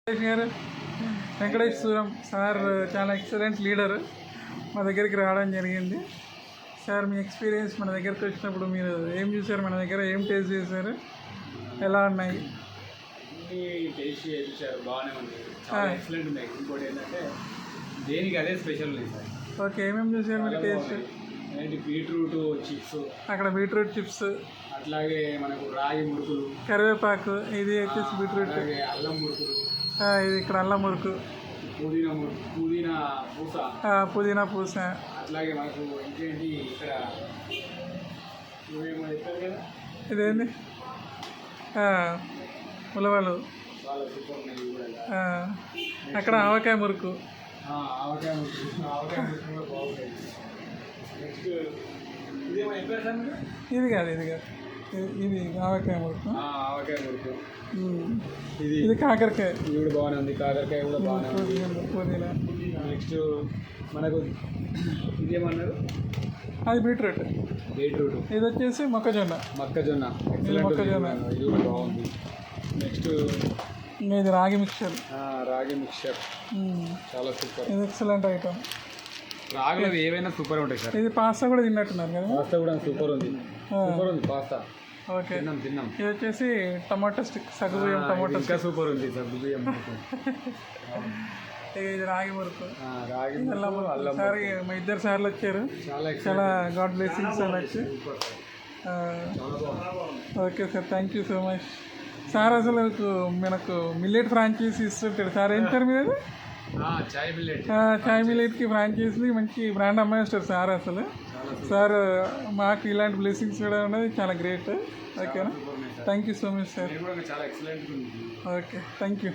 వెంకటేష్ గారు, వెంకటేశ్వరం సార్ చాలా excellent leader. మా దగ్గరికి రావడం జరిగింది. సార్ మీ ఎక్స్పీరియన్స్ మన దగ్గరికి వచ్చినప్పుడు మీరు ఏం చూసారు, మన దగ్గర ఏం టేస్ట్ చేశారు, ఎలా ఉన్నాయి? టేస్ట్ చేశారు, బాగానే ఉంది, చాలా ఎక్సలెంట్ ఉన్నాయి. ఇంకోటి ఏంటంటే దేనికి అదే స్పెషల్ ఉంది సార్. ఓకే, ఏమేమి చూసారు మీరు టేస్ట్? ఏంటి బీట్రూట్ చిప్స్, అక్కడ బీట్రూట్ చిప్స్, అట్లాగే మనకు రాగి మురుకులు, కరివేపాకు, ఇది వచ్చేసి బీట్రూట్, అల్లం మురుకులు, ఇది ఇక్కడ అల్లం మురుకు, పుదీనా పూస, పుదీనా పూస, అట్లాగే మనకు ఇంకేంటి ఇక్కడ నువ్వేమో చెప్పారు కదా, ఇదేంటి ఉలవలు, చాలా సూపర్ ఉన్నాయి కూడా. అక్కడ ఆవకాయ మురుకు, ఆవకాయ మురుకు కూడా బాగుంటాయి. నెక్స్ట్ ఇదేమో చెప్పారు సార్ మీరు? ఇది కాదు ఇది ఆవకాయ మురుకు, ఆవకాయ మురుకు. ఇది కాకరకాయ, ఇది కూడా బాగానే ఉంది, కాకరకాయ కూడా బాగానే ఉంది. పుదీనా. నెక్స్ట్ మనకు ఇదేమన్నారు? అది బీట్రూట్. ఇది వచ్చేసి మొక్కజొన్న. మొక్కజొన్న ఇది కూడా బాగుంది. నెక్స్ట్ ఇది రాగి మిక్చర్. చాలా సూపర్, ఇది ఎక్సలెంట్ ఐటమ్. రాగులు ఏవైనా సూపర్ ఉంటాయి సార్. ఇది పాస్తా కూడా తిన్నట్టున్నారు కదా? పాస్తా కూడా సూపర్ ఉంది పాస్తా. ఓకే, తిన్నాం. ఇది వచ్చేసి టమాటో స్టిక్, సగ్గుబియ్యం టమాటో ఇంకా సూపర్ ఉంది సగ్గుబియ్యం. ఇది రాగి మురుకు, అల్లం. సార్ మా ఇద్దరు సార్లు వచ్చారు, చాలా గాడ్ బ్లెస్సింగ్స్ అనొచ్చు. Okay sir, thank you so much sir. అసలు మనకు మిల్లెట్ ఫ్రాంచైజీ ఇస్తుంటాడు సార్. ఏం సార్ మీరు? చాయ్ మిల్లెట్కి ఫ్రాంచైజీ మంచి బ్రాండ్ అంబాసిడర్ సార్. అసలు సార్ మాకు ఇలాంటి బ్లెస్సింగ్స్ కూడా ఉన్నది చాలా గ్రేట్. ఓకేనా, thank you so much sir. చాలా ఎక్సలెంట్ ఉంది. Okay, thank you.